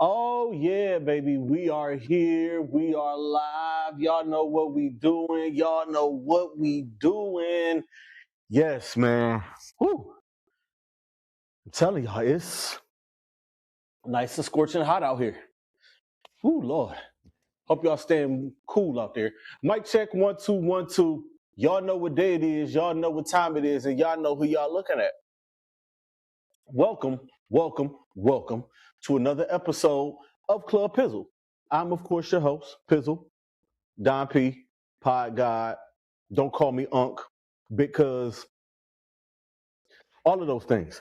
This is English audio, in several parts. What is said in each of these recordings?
Oh yeah, baby. We are here. We are live. Y'all know what we doing. Y'all know what we doing. Yes, man. Whew. I'm telling y'all, it's nice and scorching hot out here. Ooh, Lord. Hope y'all staying cool out there. Mic check 1 2 1 2. Y'all know what day it is. Y'all know what time it is, and y'all know who y'all looking at. Welcome, welcome, welcome to another episode of Club Pizzle. I'm, of course, your host, Pizzle. Don P, Pod God. Don't call me Unc because all of those things.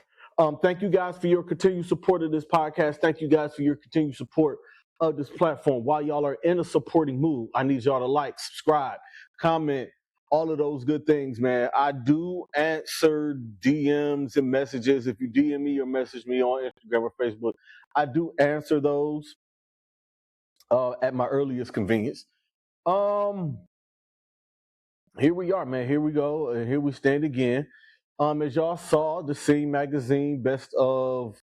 Thank you guys for your continued support of this podcast. Thank you guys for your continued support of this platform. While y'all are in a supporting mood, I need y'all to like, subscribe, comment, all of those good things, man. I do answer DMs and messages. If you DM me or message me on Instagram or Facebook, I do answer those at my earliest convenience. Here we are, man. Here we go. And here we stand again. As y'all saw, the Scene magazine Best of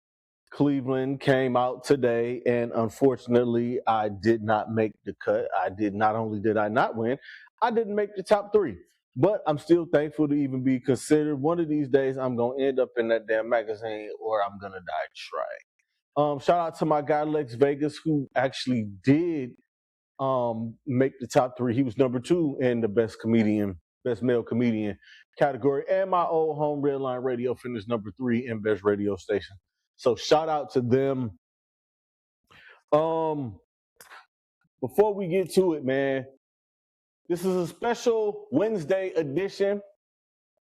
Cleveland came out today, and unfortunately, I did not make the cut. Not only did I not win, I didn't make the top three. But I'm still thankful to even be considered. One of these days, I'm gonna end up in that damn magazine, or I'm gonna die trying. Shout out to my guy Lex Vegas, who actually did make the top three. He was number 2 in the best male comedian category. And my old home Redline Radio finished number 3 in best radio station. So shout out to them. Before we get to it, man, this is a special Wednesday edition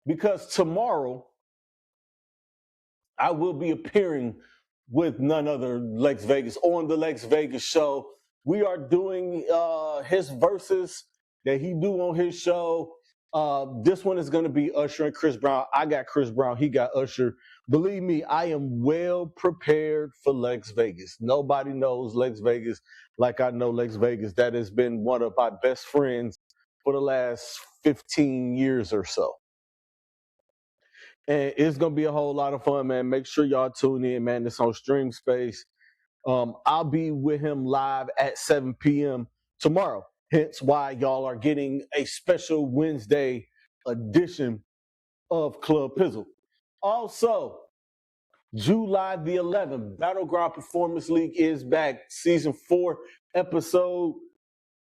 because tomorrow I will be appearing with none other Lex Vegas on the Lex Vegas show. We are doing his verses that he do on his show. This one is going to be Usher and Chris Brown. I got Chris Brown. He got Usher. Believe me, I am well prepared for Lex Vegas. Nobody knows Lex Vegas like I know Lex Vegas. That has been one of my best friends for the last 15 years or so. And it's going to be a whole lot of fun, man. Make sure y'all tune in, man. It's on Stream Space. I'll be with him live at 7 p.m. tomorrow. Hence why y'all are getting a special Wednesday edition of Club Pizzle. Also, July the 11th, Battleground Performance League is back. Season 4, Episode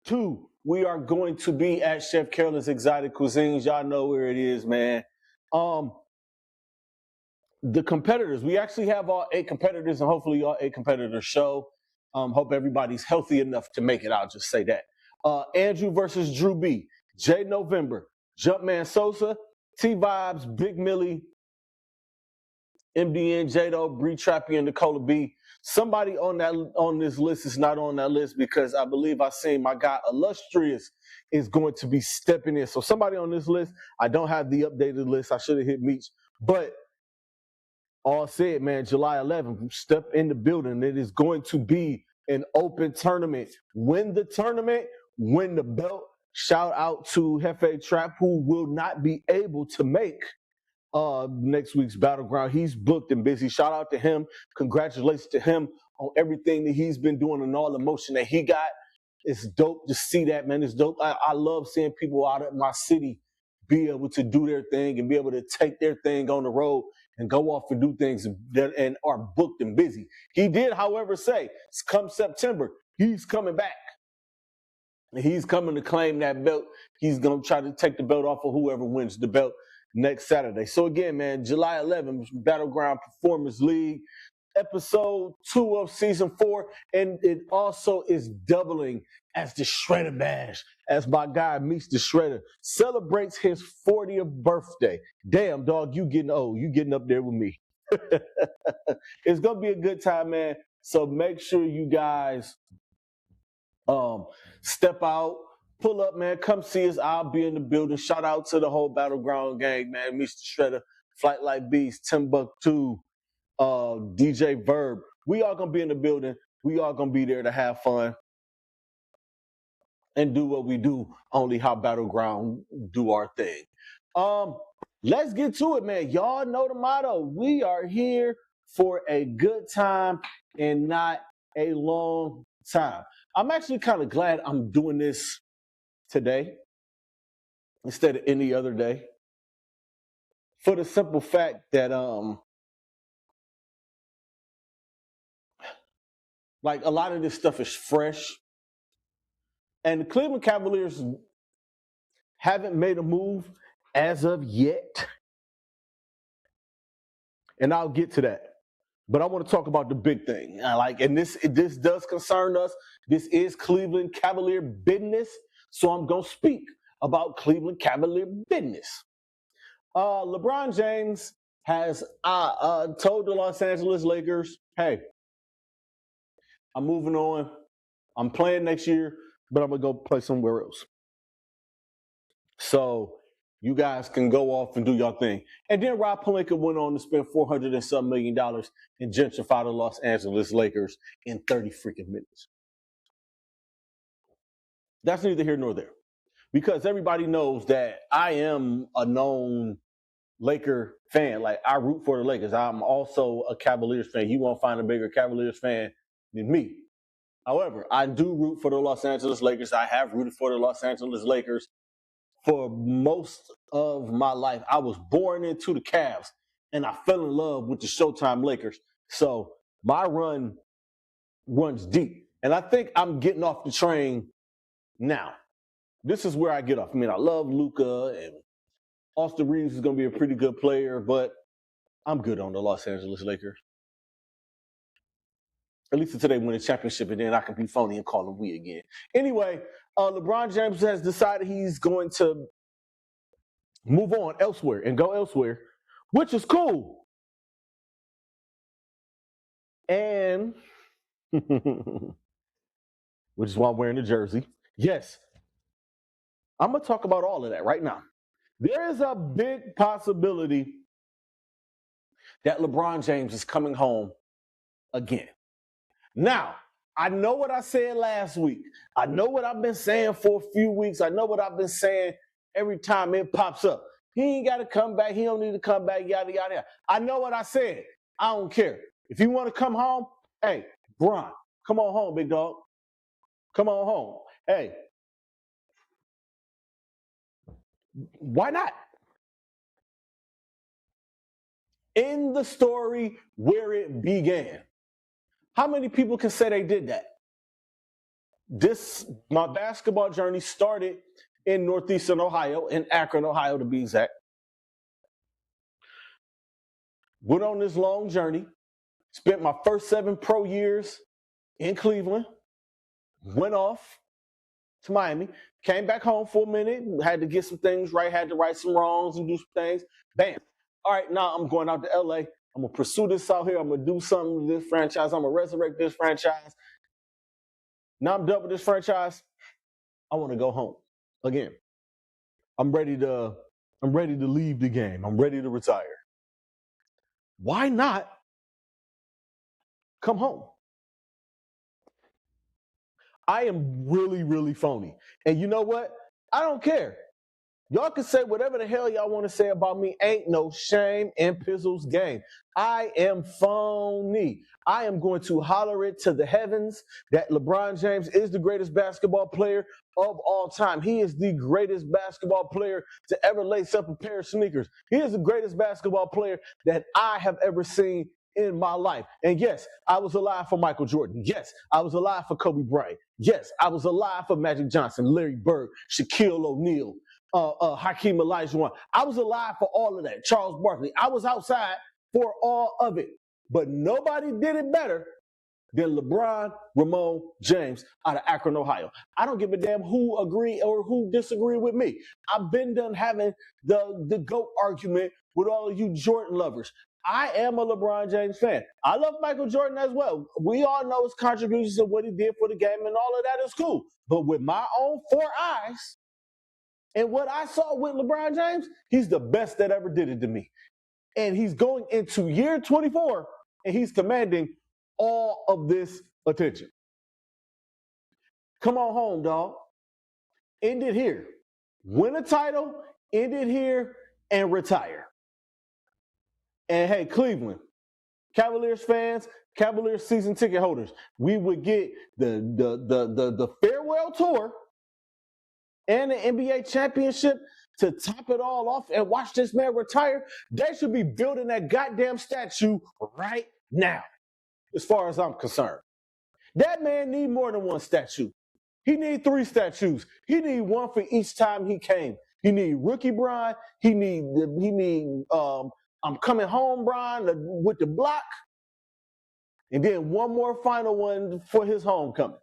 2. We are going to be at Chef Carolyn's Exotic Cuisines. Y'all know where it is, man. The competitors, we actually have all 8 competitors, and hopefully all 8 competitors show. Hope everybody's healthy enough to make it. I'll just say that. Andrew versus Drew B, J November, Jumpman Sosa, T Vibes, Big Millie, MDN, J-Do, Bree Trappy, and Nicola B. Somebody on this list is not on that list because I believe I seen my guy Illustrious is going to be stepping in. So somebody on this list, I don't have the updated list. I should have hit Meech, but all said, man, July 11th, step in the building. It is going to be an open tournament. Win the tournament, win the belt. Shout out to Hefe Trap, who will not be able to make next week's Battleground. He's booked and busy. Shout out to him. Congratulations to him on everything that he's been doing and all the motion that he got. It's dope to see that, man. It's dope. I love seeing people out of my city be able to do their thing and be able to take their thing on the road and go off and do things and are booked and busy. He did, however, say, come September, he's coming back. He's coming to claim that belt. He's going to try to take the belt off of whoever wins the belt next Saturday. So again, man, July 11th, Battleground Performance League, episode 2 of season 4. And it also is doubling as the Shredder Bash, as my guy Meets the Shredder celebrates his 40th birthday. Damn, dog, you getting old. You getting up there with me. It's going to be a good time, man. So make sure you guys step out, pull up, man. Come see us. I'll be in the building. Shout out to the whole Battleground gang, man. Mr. Shredder, Flight Like Beast, Timbuktu, DJ Verb. We all gonna be in the building. We all gonna be there to have fun and do what we do. Only how Battleground do our thing. Let's get to it, man. Y'all know the motto. We are here for a good time and not a long time. I'm actually kind of glad I'm doing this today instead of any other day, for the simple fact that like a lot of this stuff is fresh, and the Cleveland Cavaliers haven't made a move as of yet, and I'll get to that. But I want to talk about the big thing. And this does concern us. This is Cleveland Cavalier business, so I'm gonna speak about Cleveland Cavalier business. LeBron James has told the Los Angeles Lakers, "Hey, I'm moving on. I'm playing next year, but I'm gonna go play somewhere else. So you guys can go off and do your thing." And then Rob Pelinka went on to spend $400 and some million and gentrify the Los Angeles Lakers in 30 freaking minutes. That's neither here nor there, because everybody knows that I am a known Laker fan. Like, I root for the Lakers. I'm also a Cavaliers fan. You won't find a bigger Cavaliers fan than me. However, I do root for the Los Angeles Lakers. I have rooted for the Los Angeles Lakers for most of my life. I was born into the Cavs, and I fell in love with the Showtime Lakers. So my run runs deep. And I think I'm getting off the train now. This is where I get off. I mean, I love Luka, and Austin Reeves is going to be a pretty good player, but I'm good on the Los Angeles Lakers. At least until they win a championship, and then I can be phony and call them we again. Anyway, LeBron James has decided he's going to move on elsewhere and go elsewhere, which is cool. And which is why I'm wearing the jersey. Yes, I'm going to talk about all of that right now. There is a big possibility that LeBron James is coming home again. Now, I know what I said last week. I know what I've been saying for a few weeks. I know what I've been saying every time it pops up. He ain't got to come back. He don't need to come back, yada, yada, yada. I know what I said. I don't care. If you want to come home, hey, Bron, come on home, big dog. Come on home. Hey, why not? In the story where it began. How many people can say they did that? My basketball journey started in Northeastern Ohio, in Akron, Ohio, to be exact. Went on this long journey, spent my first 7 pro years in Cleveland, went off to Miami, came back home for a minute, had to get some things right, had to right some wrongs and do some things. Bam. All right, now I'm going out to LA. I'm going to pursue this out here. I'm going to do something with this franchise. I'm going to resurrect this franchise. Now I'm done with this franchise. I want to go home again. I'm ready to leave the game. I'm ready to retire. Why not come home? I am really, really phony. And you know what? I don't care. Y'all can say whatever the hell y'all want to say about me. Ain't no shame in Pizzle's game. I am phony. I am going to holler it to the heavens that LeBron James is the greatest basketball player of all time. He is the greatest basketball player to ever lace up a pair of sneakers. He is the greatest basketball player that I have ever seen in my life. And yes, I was alive for Michael Jordan. Yes, I was alive for Kobe Bryant. Yes, I was alive for Magic Johnson, Larry Bird, Shaquille O'Neal, Hakeem Olajuwon. I was alive for all of that. Charles Barkley. I was outside for all of it. But nobody did it better than LeBron Ramon James out of Akron, Ohio. I don't give a damn who agree or who disagree with me. I've been done having the GOAT argument with all of you Jordan lovers. I am a LeBron James fan. I love Michael Jordan as well. We all know his contributions and what he did for the game, and all of that is cool. But with my own 4 eyes, and what I saw with LeBron James, he's the best that ever did it to me. And he's going into year 24, and he's commanding all of this attention. Come on home, dog. End it here. Win a title, end it here, and retire. And hey, Cleveland, Cavaliers fans, Cavaliers season ticket holders, we would get the farewell tour and the NBA championship to top it all off and watch this man retire. They should be building that goddamn statue right now, as far as I'm concerned. That man need more than one statue. He need 3 statues. He need one for each time he came. He need rookie Brian. He need I'm coming home Brian with the block. And then one more final one for his homecoming.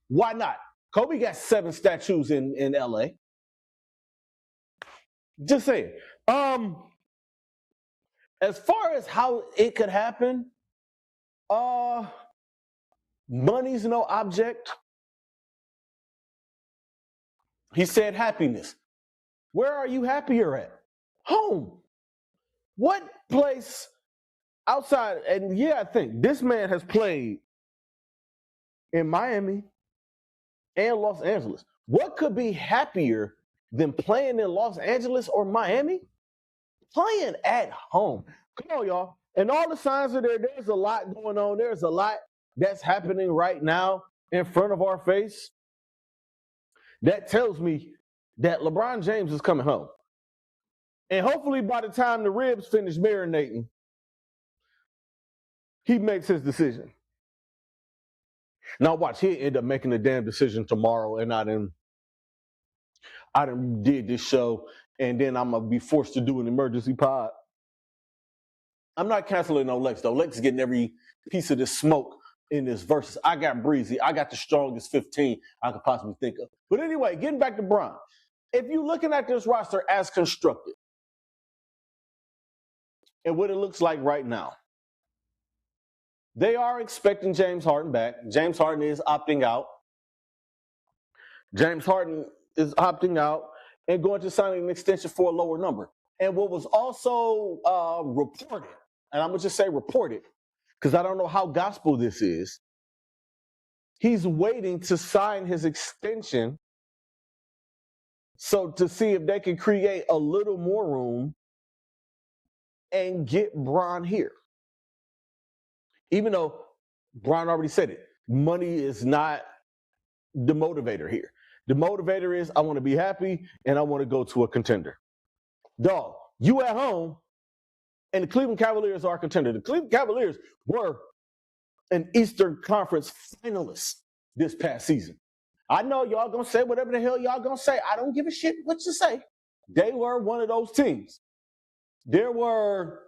Why not? Kobe got 7 statues in LA. Just saying. As far as how it could happen, money's no object. He said happiness. Where are you happier at? Home. What place outside? And yeah, I think this man has played in Miami and Los Angeles. What could be happier than playing in Los Angeles or Miami? Playing at home. Come on, y'all. And all the signs are there. There's a lot going on. There's a lot that's happening right now in front of our face that tells me that LeBron James is coming home. And hopefully by the time the ribs finish marinating, he makes his decision. Now watch, he'll end up making a damn decision tomorrow, and I done did this show, and then I'm going to be forced to do an emergency pod. I'm not canceling no Lex, though. Lex is getting every piece of this smoke in this versus. I got Breezy. I got the strongest 15 I could possibly think of. But anyway, getting back to Bron. If you're looking at this roster as constructed and what it looks like right now, they are expecting James Harden back. James Harden is opting out. James Harden is opting out and going to sign an extension for a lower number. And what was also reported, and I'm going to just say reported, because I don't know how gospel this is, he's waiting to sign his extension so to see if they can create a little more room and get Bron here. Even though Bron already said it, money is not the motivator here. The motivator is I want to be happy and I want to go to a contender. Dog, you at home, and the Cleveland Cavaliers are a contender. The Cleveland Cavaliers were an Eastern Conference finalist this past season. I know y'all going to say whatever the hell y'all going to say. I don't give a shit what you say. They were one of those teams. There were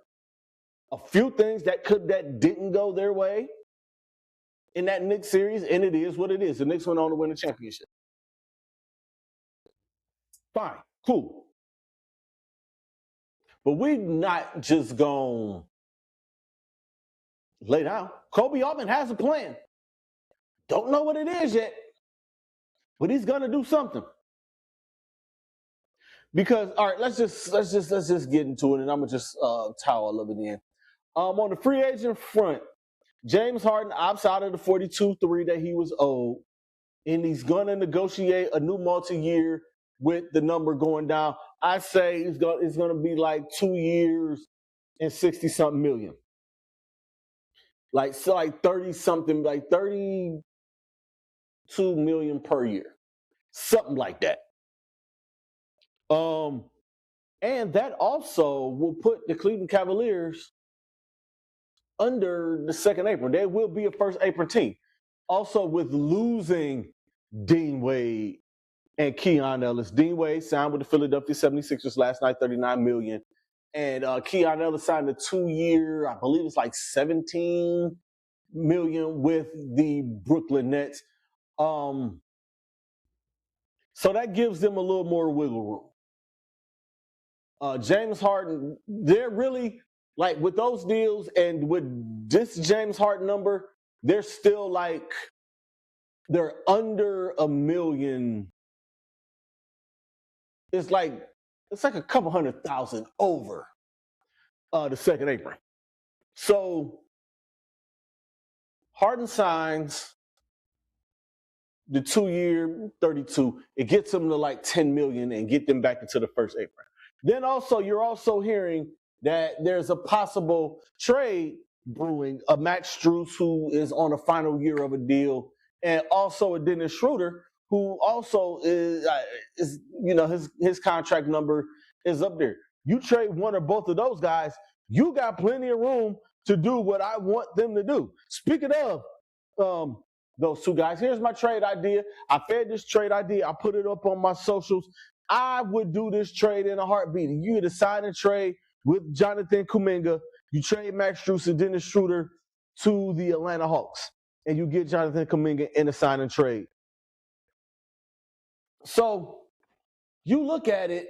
a few things that didn't go their way in that Knicks series, and it is what it is. The Knicks went on to win the championship. Fine, cool. But we not just going to lay down. Kobe Altman has a plan. Don't know what it is yet, but he's going to do something. Because, all right, let's just get into it, and I'm going to just towel of it in. On the free agent front, James Harden opts out of the 42-3 that he was owed, and he's going to negotiate a new multi-year with the number going down. I say it's going to be like 2 years and 60-something million. Like 30-something, like 32 million per year. Something like that. And that also will put the Cleveland Cavaliers under the second apron. They will be a first apron team. Also, with losing Dean Wade and Keon Ellis. Dean Wade signed with the Philadelphia 76ers last night, $39 million. And Keon Ellis signed a 2-year, I believe it's like $17 million with the Brooklyn Nets. So that gives them a little more wiggle room. James Harden, they're really, like with those deals and with this James Harden number, they're still like, they're under $1 million. It's like a couple 100,000 over the second apron. So Harden signs the 2-year 32. It gets them to like 10 million and get them back into the first apron. Then also, you're also hearing that there's a possible trade brewing of Max Strus, who is on the final year of a deal, and also a Dennis Schroeder, who also is his contract number is up there. You trade one or both of those guys, you got plenty of room to do what I want them to do. Speaking of those two guys, here's my trade idea. I fed this trade idea. I put it up on my socials. I would do this trade in a heartbeat. You get a sign and trade with Jonathan Kuminga. You trade Max Strus and Dennis Schroeder to the Atlanta Hawks, and you get Jonathan Kuminga in a sign and trade. So you look at it,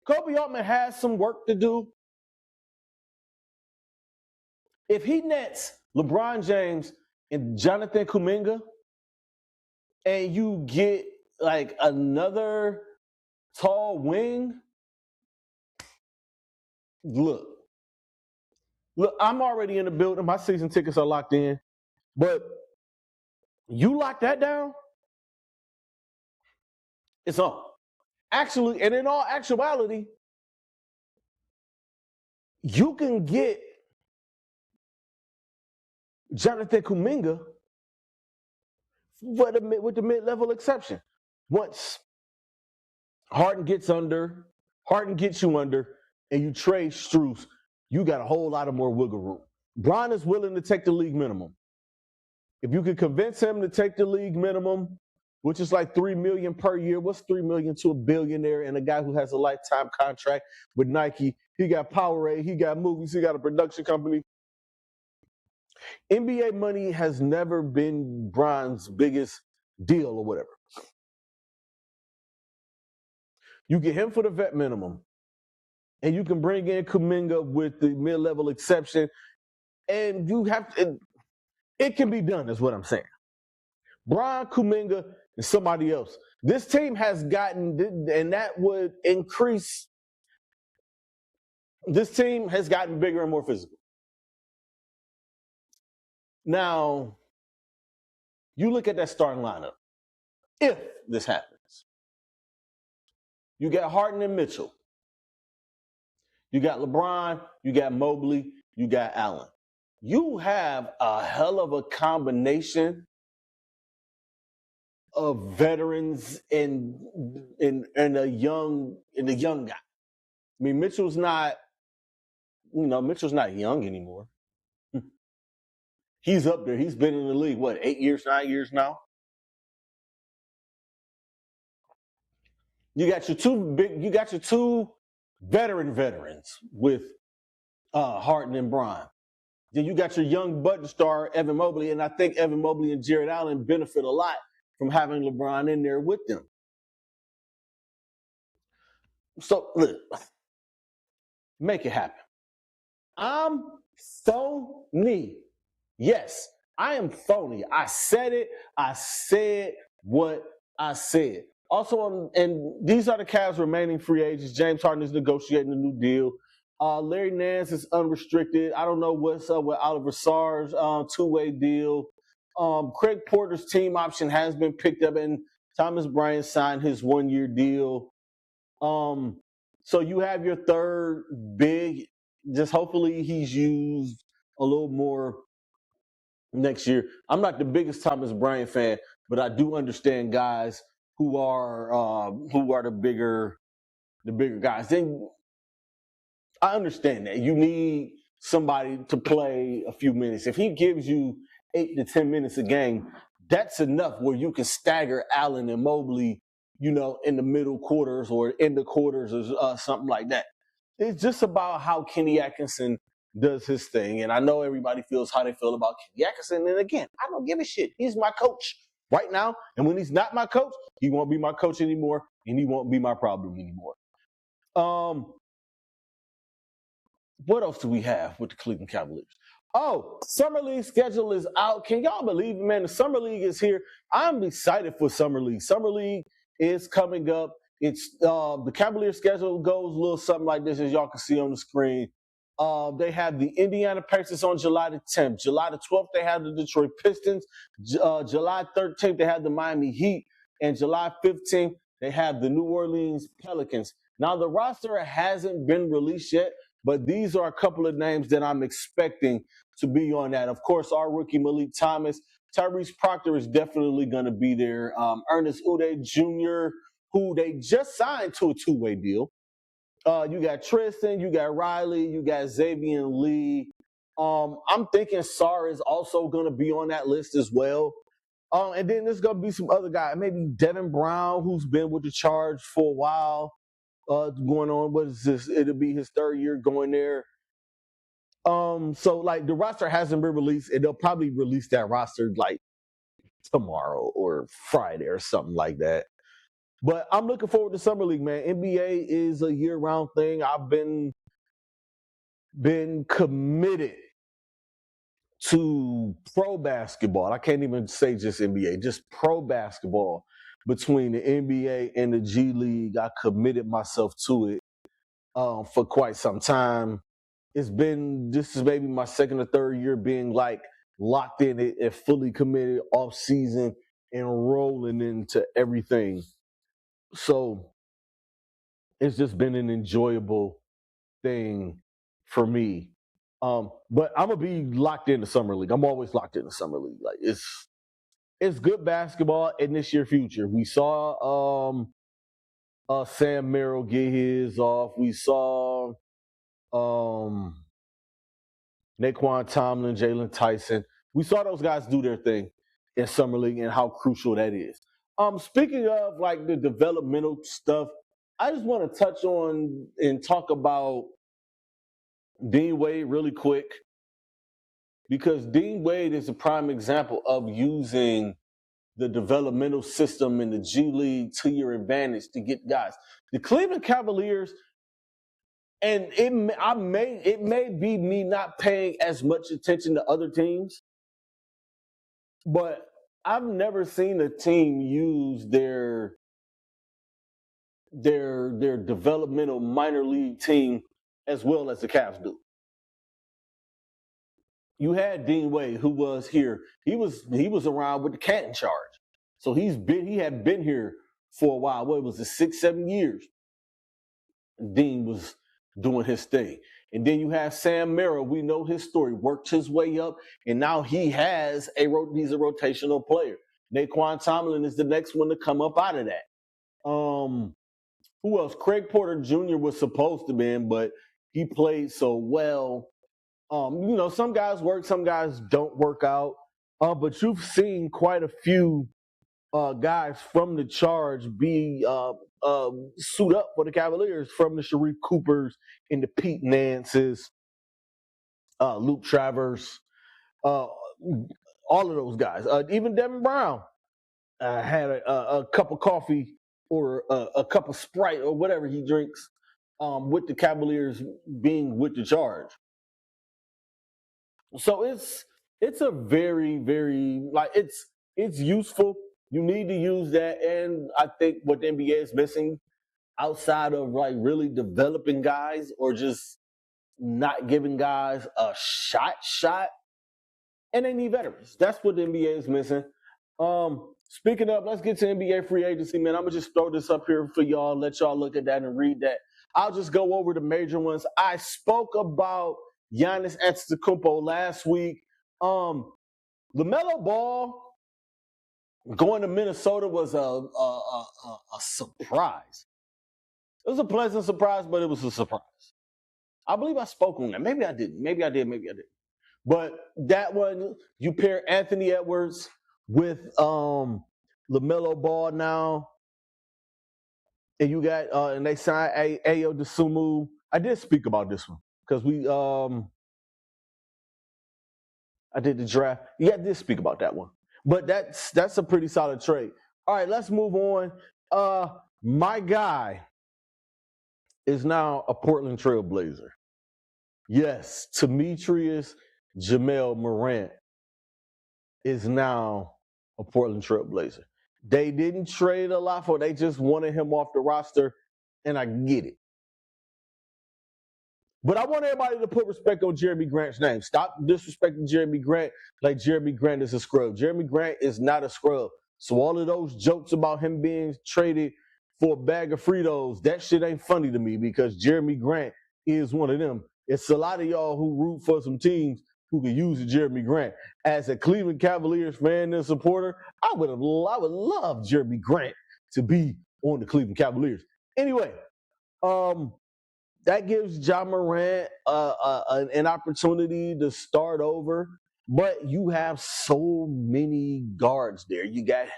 Kobe Altman has some work to do. If he nets LeBron James and Jonathan Kuminga, and you get like another tall wing, look, I'm already in the building. My season tickets are locked in. But you lock that down, it's on. Actually, and in all actuality, you can get Jonathan Kuminga with the mid-level exception. Once Harden gets you under, and you trade Strus, you got a whole lot of more wiggle room. Bron is willing to take the league minimum. If you can convince him to take the league minimum, which is like $3 million per year, what's $3 million to a billionaire and a guy who has a lifetime contract with Nike? He got Powerade, he got movies, he got a production company. NBA money has never been Bron's biggest deal or whatever. You get him for the vet minimum, and you can bring in Kuminga with the mid-level exception, and you have to, it can be done, is what I'm saying. Bron, Kuminga, and somebody else. This team has gotten, and that would increase, this team has gotten bigger and more physical. Now, you look at that starting lineup. If this happens, you got Harden and Mitchell. You got LeBron, you got Mobley, you got Allen. You have a hell of a combination of veterans and a young guy. I mean, Mitchell's not young anymore. He's up there. He's been in the league, 8 years, 9 years now? You got your two veterans with Harden and Bron. Then you got your young button star, Evan Mobley, and I think Evan Mobley and Jared Allen benefit a lot from having LeBron in there with them. So, look, make it happen. I'm phony. Yes, I am phony. I said it. I said what I said. Also, and these are the Cavs' remaining free agents. James Harden is negotiating a new deal. Larry Nance is unrestricted. I don't know what's up with Oliver Sarr's two-way deal. Craig Porter's team option has been picked up, and Thomas Bryant signed his one-year deal. So you have your third big. Just hopefully he's used a little more next year. I'm not the biggest Thomas Bryant fan, but I do understand guys who are the bigger guys. Then I understand that you need somebody to play a few minutes. If he gives you 8 to 10 minutes a game, that's enough where you can stagger Allen and Mobley, in the middle quarters or in the quarters or something like that. It's just about how Kenny Atkinson does his thing. And I know everybody feels how they feel about Kenny Atkinson. And again, I don't give a shit. He's my coach right now. And when he's not my coach, he won't be my coach anymore. And he won't be my problem anymore. What else do we have with the Cleveland Cavaliers? Oh, Summer League schedule is out. Can y'all believe it, man? The Summer League is here. I'm excited for Summer League. Summer League is coming up. It's the Cavaliers schedule goes a little something like this, as y'all can see on the screen. They have the Indiana Pacers on July the 10th. July the 12th, they have the Detroit Pistons. July 13th, they have the Miami Heat. And July 15th, they have the New Orleans Pelicans. Now, the roster hasn't been released yet, But these are a couple of names that I'm expecting to be on that. Of course, our rookie Malik Thomas, Tyrese Proctor is definitely going to be there. Ernest Uday Jr., who they just signed to a two-way deal. You got Tristan, you got Riley, you got Xavier Lee. I'm thinking Sarr is also going to be on that list as well. And then there's going to be some other guy, maybe Devin Brown, who's been with the Charge for a while, going on. What is this? It'll be his third year going there. So like the roster hasn't been released, and they'll probably release that roster like tomorrow or Friday or something like that. But I'm looking forward to Summer League, man. NBA is a year-round thing. I've been committed to pro basketball. I can't even say just NBA, just pro basketball between the NBA and the G League. I committed myself to it for quite some time. This is maybe my second or third year being like locked in it and fully committed off season and rolling into everything. So it's just been an enjoyable thing for me. But I'm gonna be locked in the summer league. I'm always locked in the summer league. Like it's good basketball in this year future. We saw Sam Merrill get his off. We saw Naquan Tomlin, Jalen Tyson. We saw those guys do their thing in summer league and how crucial that is. Speaking of like the developmental stuff, I just want to touch on and talk about Dean Wade really quick, because Dean Wade is a prime example of using the developmental system in the G League to your advantage to get guys. The Cleveland Cavaliers, and it may be me not paying as much attention to other teams, but I've never seen a team use their developmental minor league team as well as the Cavs do. You had Dean Wade, who was here. He was around with the Canton Charge, so he had been here for a while. What was it, 6-7 years? Dean was doing his thing, and then you have Sam Merrill. We know his story. Worked his way up, and now he's a rotational player. Naquan Tomlin is the next one to come up out of that. Who else? Craig Porter Jr. was supposed to be in, but he played so well. Some guys work, some guys don't work out. But you've seen quite a few guys from the Charge be suit up for the Cavaliers, from the Sharif Coopers and the Pete Nances, Luke Travers, all of those guys. Even Devin Brown had a cup of coffee or a cup of Sprite or whatever he drinks with the Cavaliers being with the Charge. So it's a very, very, like, it's useful. You need to use that. And I think what the NBA is missing, outside of like really developing guys or just not giving guys a shot, and they need veterans. That's what the NBA is missing. Speaking of, let's get to NBA free agency, man. I'm gonna just throw this up here for y'all, let y'all look at that and read that. I'll just go over the major ones. I spoke about Giannis Antetokounmpo last week. LaMelo Ball going to Minnesota was a surprise. It was a pleasant surprise, but it was a surprise. I believe I spoke on that. Maybe I didn't. Maybe I did. But that one, you pair Anthony Edwards with LaMelo Ball now, and you got and they signed Ayo Dosunmu. I did speak about this one because I did the draft. Yeah, I did speak about that one. But that's a pretty solid trade. All right, let's move on. My guy is now a Portland Trail Blazer. Yes, Demetrius Jamel Morant is now a Portland Trail Blazer. They didn't trade a lot for it. They just wanted him off the roster, and I get it. But I want everybody to put respect on Jeremy Grant's name. Stop disrespecting Jeremy Grant like Jeremy Grant is a scrub. Jeremy Grant is not a scrub. So all of those jokes about him being traded for a bag of Fritos, that shit ain't funny to me, because Jeremy Grant is one of them. It's a lot of y'all who root for some teams who could use a Jeremy Grant. As a Cleveland Cavaliers fan and supporter, I would love Jeremy Grant to be on the Cleveland Cavaliers. Anyway, that gives Ja Morant an opportunity to start over, but you have so many guards there. You got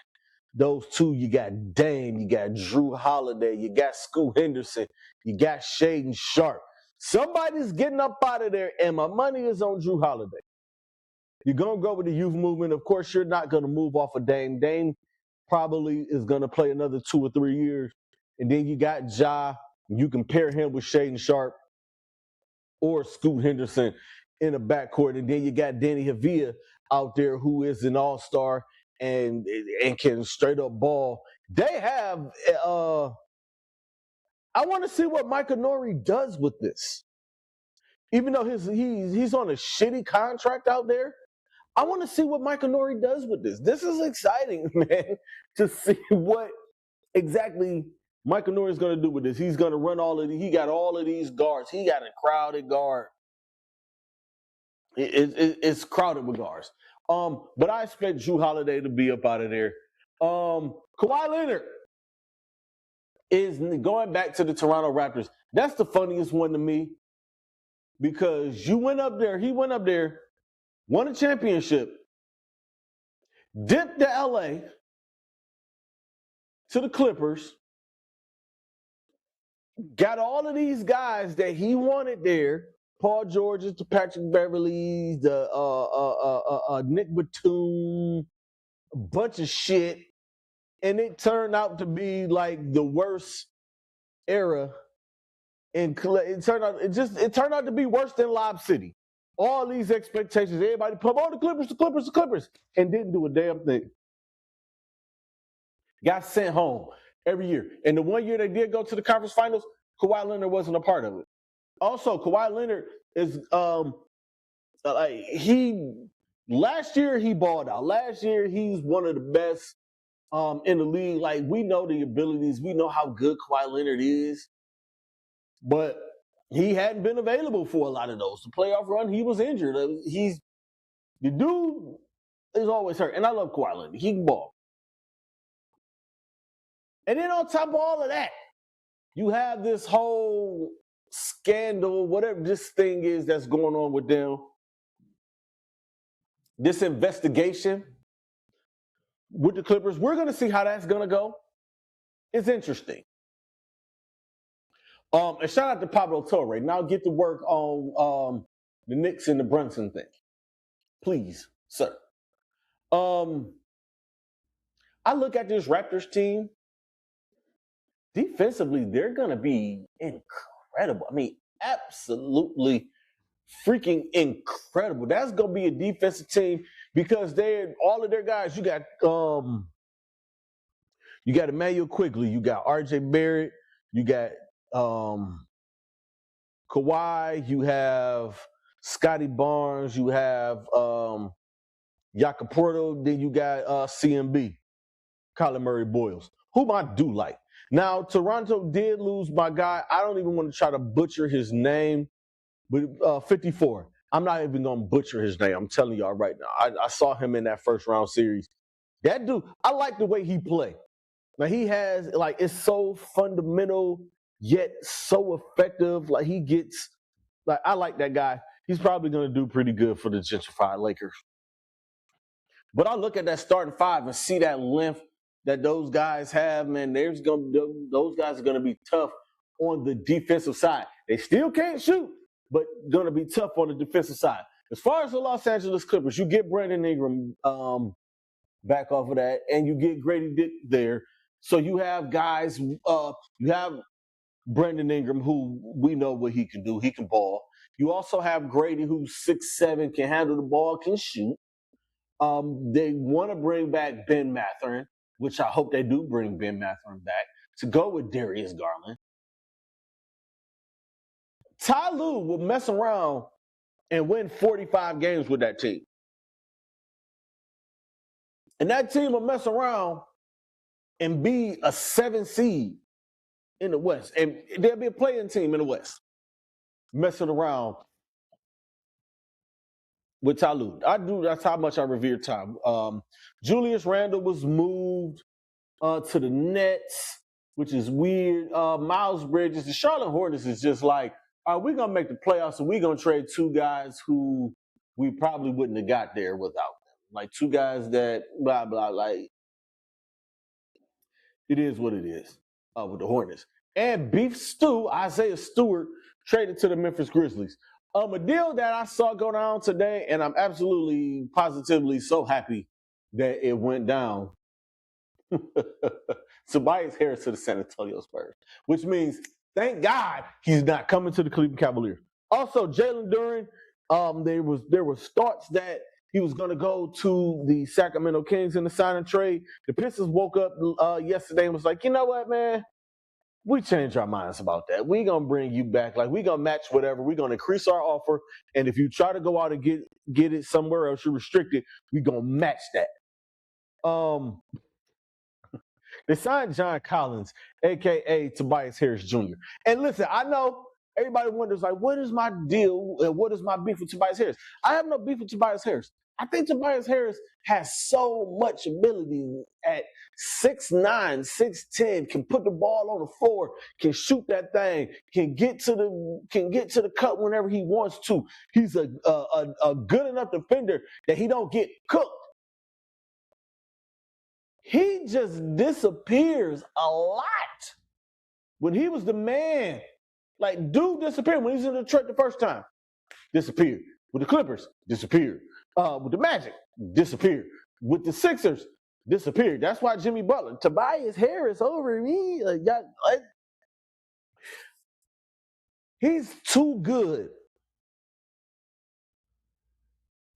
those two. You got Dame. You got Drew Holiday. You got Scoot Henderson. You got Shaedon Sharpe. Somebody's getting up out of there, and my money is on Drew Holiday. You're going to go with the youth movement. Of course, you're not going to move off of Dame. Dame probably is going to play another 2 or 3 years. And then you got Ja. You can pair him with Shaedon Sharpe or Scoot Henderson in the backcourt. And then you got Danny Havia out there who is an all-star and can straight up ball. They have I want to see what Micah Nori does with this. Even though he's on a shitty contract out there, I want to see what Micah Nori does with this. This is exciting, man, to see what exactly Micah Nori is going to do with this. He's going to run he got all of these guards. He got a crowded guard. It's crowded with guards. But I expect Drew Holiday to be up out of there. Kawhi Leonard is going back to the Toronto Raptors. That's the funniest one to me because he went up there, won a championship, dipped to LA to the Clippers, got all of these guys that he wanted there, Paul George's, the Patrick Beverleys, the Nick Batum, a bunch of shit, and it turned out to be like the worst era. And it turned out to be worse than Lob City. All these expectations, everybody pump, the Clippers, and didn't do a damn thing. Got sent home every year. And the one year they did go to the conference finals, Kawhi Leonard wasn't a part of it. Also, Kawhi Leonard is last year he balled out. Last year he's one of the best in the league. Like, we know the abilities, we know how good Kawhi Leonard is, but he hadn't been available for a lot of those. The playoff run, he was injured. The dude is always hurt, and I love Kawhi Leonard. He can ball. And then on top of all of that, you have this whole scandal, whatever this thing is that's going on with them, this investigation with the Clippers. We're going to see how that's going to go. It's interesting. And shout out to Pablo Torre. Now get to work on the Knicks and the Brunson thing. Please, sir. I look at this Raptors team. Defensively, they're going to be incredible. I mean, absolutely freaking incredible. That's going to be a defensive team because all of their guys, you got Emmanuel Quigley, you got RJ Barrett, you got Kawhi, you have Scotty Barnes, you have Jakoporto, then you got CMB, Colin Murray Boyles, whom I do like. Now, Toronto did lose my guy. I don't even want to try to butcher his name, but 54. I'm not even going to butcher his name. I'm telling y'all right now. I saw him in that first round series. That dude, I like the way he played. Now, he has, like, it's so fundamental, yet so effective. Like, he gets, like, I like that guy. He's probably going to do pretty good for the gentrified Lakers. But I look at that starting five and see that length that those guys have, man. Those guys are going to be tough on the defensive side. They still can't shoot, but going to be tough on the defensive side. As far as the Los Angeles Clippers, you get Brandon Ingram back off of that, and you get Grady Dick there. So you have guys, you have Brandon Ingram, who we know what he can do. He can ball. You also have Grady, who's 6'7", can handle the ball, can shoot. They want to bring back Ben Mathurin, which I hope they do bring Ben Mathurin back, to go with Darius Garland. Ty Lue will mess around and win 45 games with that team. And that team will mess around and be a 7 seed in the West. And there'll be a playing team in the West. messing around with Tyloo. That's how much I revere Ty. Julius Randle was moved to the Nets, which is weird. Miles Bridges, the Charlotte Hornets is just like, all right, we're gonna make the playoffs, and we're gonna trade two guys who we probably wouldn't have got there without them. Like two guys that blah blah. Like it is what it is with the Hornets. And Beef Stew, Isaiah Stewart, traded to the Memphis Grizzlies. A deal that I saw go down today, and I'm absolutely positively so happy that it went down. Tobias Harris to the San Antonio Spurs, which means thank God he's not coming to the Cleveland Cavaliers. Also, Jalen Duren, there was thoughts that he was going to go to the Sacramento Kings in the sign and trade. The Pistons woke up yesterday and was like, you know what, man? We changed our minds about that. We're going to bring you back. Like, we're going to match whatever. We're going to increase our offer. And if you try to go out and get it somewhere else, you're restricted. We're going to match that. They signed John Collins, a.k.a. Tobias Harris Jr. And listen, I know everybody wonders, like, what is my deal? What is my beef with Tobias Harris? I have no beef with Tobias Harris. I think Tobias Harris has so much ability at 6'9", 6'10", can put the ball on the floor, can shoot that thing, can get to the cup whenever he wants to. He's a good enough defender that he don't get cooked. He just disappears a lot. When he was the man, like, dude disappeared. When he was in Detroit the first time, disappeared. With the Clippers, disappeared. With the Magic, disappeared. With the Sixers, disappeared. That's why Jimmy Butler, Tobias Harris over me. He's too good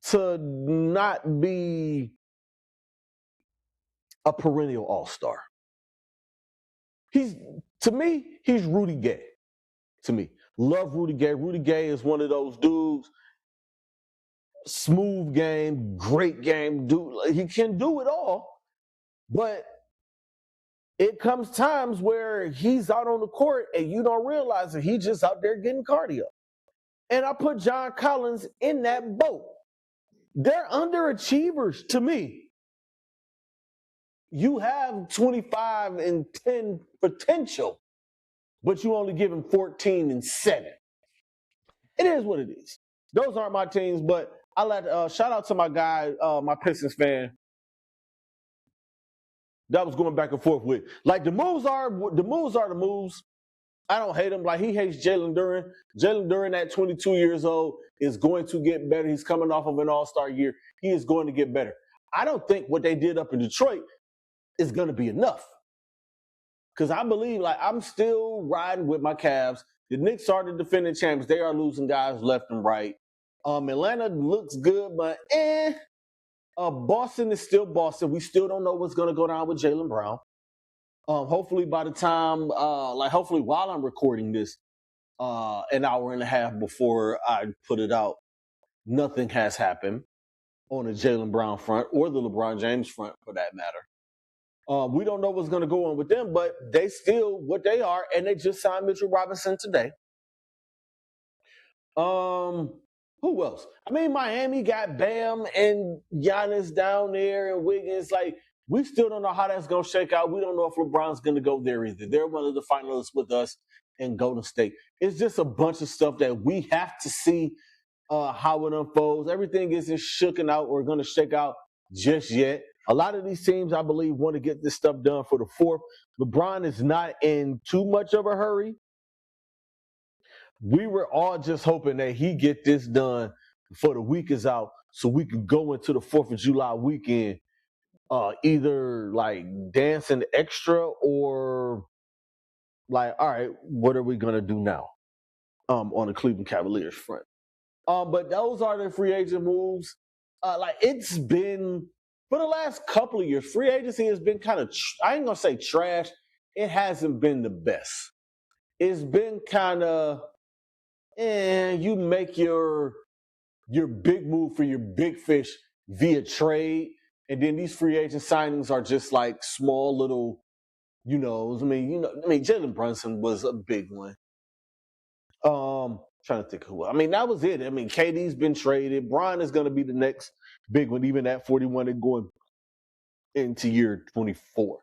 to not be a perennial all-star. To me, he's Rudy Gay. To me, love Rudy Gay. Rudy Gay is one of those dudes. Smooth game, great game, dude. He can do it all, but it comes times where he's out on the court and you don't realize that he's just out there getting cardio. And I put John Collins in that boat. They're underachievers to me. You have 25 and 10 potential, but you only give him 14 and 7. It is what it is. Those aren't my teams, but I shout out to my guy, my Pistons fan, that was going back and forth with. Like, the moves are the moves. I don't hate him. Like, he hates Jalen Duren. Jalen Duren at 22 years old is going to get better. He's coming off of an all-star year. He is going to get better. I don't think what they did up in Detroit is going to be enough. Because I believe, like, I'm still riding with my Cavs. The Knicks are the defending champs. They are losing guys left and right. Atlanta looks good, but Boston is still Boston. We still don't know what's going to go down with Jaylen Brown. Hopefully by the time, hopefully while I'm recording this, an hour and a half before I put it out, nothing has happened on the Jaylen Brown front or the LeBron James front for that matter. We don't know what's going to go on with them, but they still what they are, and they just signed Mitchell Robinson today. Who else? I mean, Miami got Bam and Giannis down there and Wiggins. Like, we still don't know how that's going to shake out. We don't know if LeBron's going to go there either. They're one of the finalists with us in Golden State. It's just a bunch of stuff that we have to see how it unfolds. Everything isn't shooken out or going to shake out just yet. A lot of these teams, I believe, want to get this stuff done for the 4th. LeBron is not in too much of a hurry. We were all just hoping that he get this done before the week is out so we could go into the 4th of July weekend either like dancing extra or like, all right, what are we going to do now on the Cleveland Cavaliers front? But those are the free agent moves. It's been, for the last couple of years, free agency has been kind of, I ain't going to say trash. It hasn't been the best. It's been kind of, you make your big move for your big fish via trade, and then these free agent signings are just like small little, Jalen Brunson was a big one. Trying to think who. I mean, that was it. I mean, KD's been traded. Bron is going to be the next big one, even at 41 and going into year 24.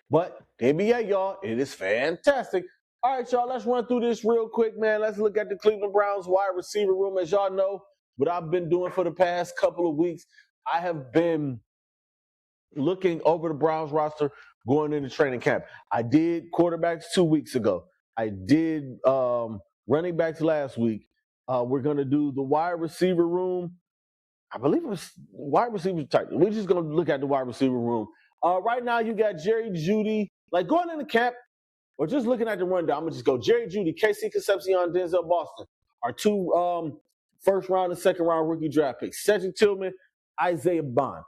But the NBA, y'all, it is fantastic. All right, y'all, let's run through this real quick, man. Let's look at the Cleveland Browns wide receiver room. As y'all know, what I've been doing for the past couple of weeks, I have been looking over the Browns roster going into training camp. I did quarterbacks 2 weeks ago. I did running backs last week. We're going to do the wide receiver room. I believe it was wide receiver type. We're just going to look at the wide receiver room. Right now, you got Jerry Jeudy. Like going into camp, or just looking at the rundown, I'm going to just go Jerry Jeudy, Casey Concepcion, Denzel Boston are two first round and second round rookie draft picks. Cedric Tillman, Isaiah Bond.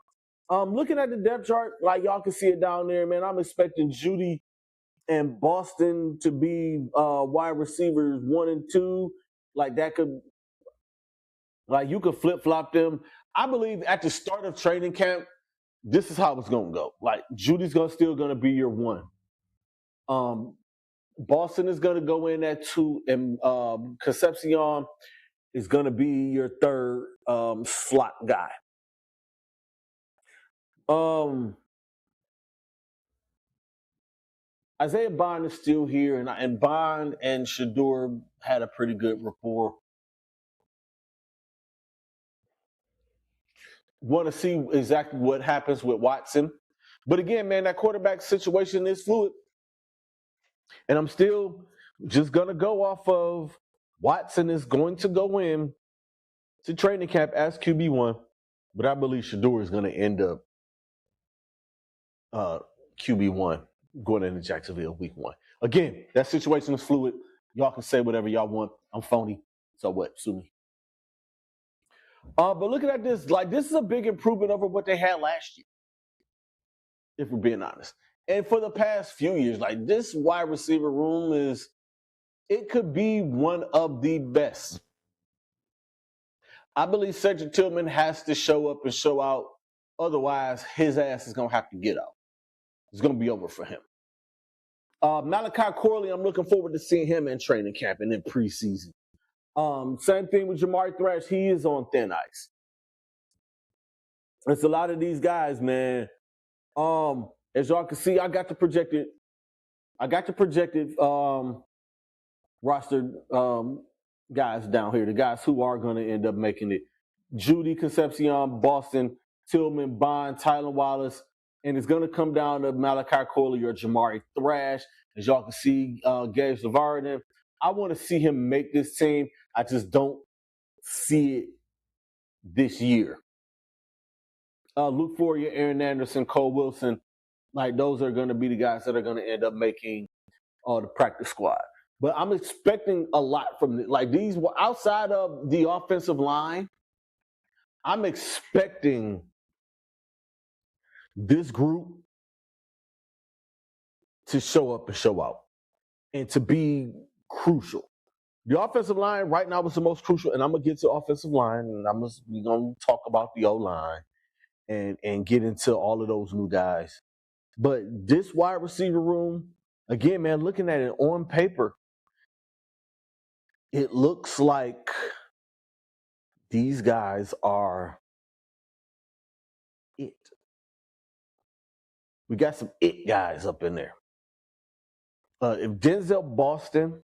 Looking at the depth chart, like y'all can see it down there, man, I'm expecting Jeudy and Boston to be wide receivers 1 and 2. Like that could, like you could flip-flop them. I believe at the start of training camp, this is how it's going to go. Like Judy's still going to be your 1. Boston is going to go in at 2, and Concepcion is going to be your 3rd slot guy. Isaiah Bond is still here, and Bond and Shador had a pretty good rapport. Want to see exactly what happens with Watson. But again, man, that quarterback situation is fluid. And I'm still just going to go off of Watson is going to go in to training camp as QB1, but I believe Shador is going to end up QB1 going into Jacksonville week 1. Again, that situation is fluid. Y'all can say whatever y'all want. I'm phony. So what? Sue me. But looking at this, like this is a big improvement over what they had last year, if we're being honest. And for the past few years, like this wide receiver room it could be one of the best. I believe Cedric Tillman has to show up and show out. Otherwise, his ass is going to have to get out. It's going to be over for him. Malachi Corley, I'm looking forward to seeing him in training camp and in preseason. Same thing with Jamari Thrash. He is on thin ice. It's a lot of these guys, man. As y'all can see, I got the projected rostered guys down here, the guys who are going to end up making it. Jeudy, Concepcion, Boston, Tillman, Bond, Tylan Wallace, and it's going to come down to Malachi Corley or Jamari Thrash. As y'all can see, Gabe Savard. I want to see him make this team. I just don't see it this year. Luke Fourier, Aaron Anderson, Cole Wilson, like those are going to be the guys that are going to end up making the practice squad. But I'm expecting a lot from like these outside of the offensive line. I'm expecting this group to show up and show out and to be crucial. The offensive line right now is the most crucial, and I'm going to get to offensive line, and we're going to talk about the O-line and get into all of those new guys. But this wide receiver room, again, man, looking at it on paper, it looks like these guys are it. We got some it guys up in there. If Denzel Boston,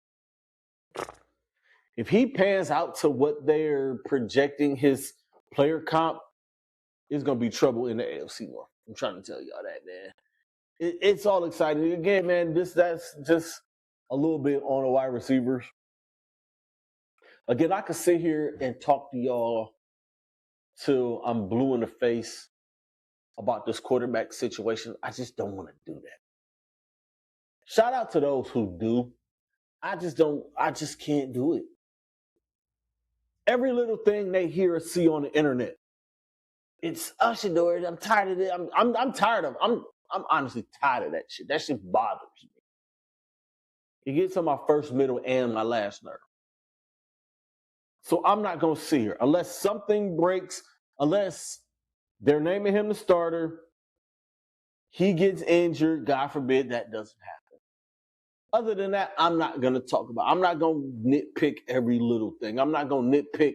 if he pans out to what they're projecting his player comp, it's going to be trouble in the AFC North. I'm trying to tell y'all that, man. It's all exciting. Again, man, that's just a little bit on the wide receivers. Again, I could sit here and talk to y'all till I'm blue in the face about this quarterback situation. I just don't want to do that. Shout out to those who do. I just can't do it. Every little thing they hear or see on the internet, it's Shador. I'm tired of it. I'm tired of. I'm honestly tired of that shit. That shit bothers me. It gets on my first, middle, and my last nerve. So I'm not gonna sit here unless something breaks. Unless they're naming him the starter, he gets injured. God forbid that doesn't happen. Other than that, I'm not going to talk about. I'm not going to nitpick every little thing. I'm not going to nitpick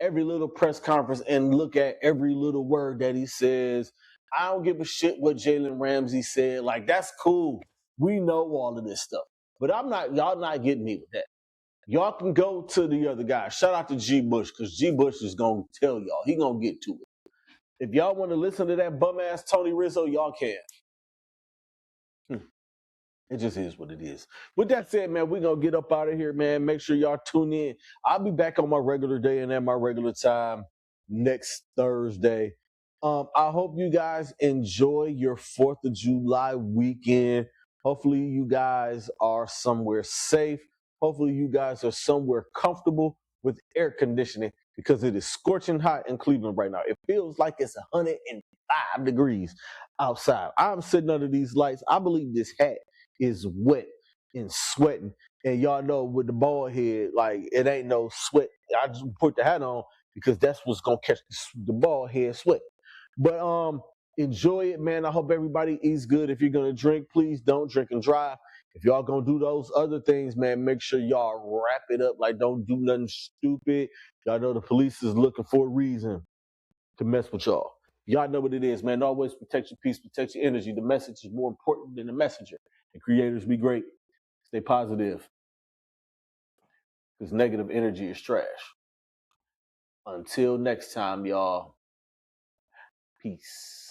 every little press conference and look at every little word that he says. I don't give a shit what Jalen Ramsey said. Like, that's cool. We know all of this stuff. But y'all not getting me with that. Y'all can go to the other guy. Shout out to G. Bush, because G. Bush is going to tell y'all. He going to get to it. If y'all want to listen to that bum-ass Tony Rizzo, y'all can. It just is what it is. With that said, man, we're going to get up out of here, man. Make sure y'all tune in. I'll be back on my regular day and at my regular time next Thursday. I hope you guys enjoy your 4th of July weekend. Hopefully you guys are somewhere safe. Hopefully you guys are somewhere comfortable with air conditioning, because it is scorching hot in Cleveland right now. It feels like it's 105 degrees outside. I'm sitting under these lights. I believe this hat is wet and sweating. And y'all know with the bald head, like, it ain't no sweat. I just put the hat on because that's what's gonna catch the bald head sweat. But enjoy it, man. I hope everybody eats good. If you're gonna drink, please don't drink and drive. If y'all gonna do those other things, man, make sure y'all wrap it up. Like, don't do nothing stupid. Y'all know the police is looking for a reason to mess with y'all. Y'all know what it is, man. Always protect your peace, protect your energy. The message is more important than the messenger. And creators, be great. Stay positive, because negative energy is trash. Until next time, y'all. Peace.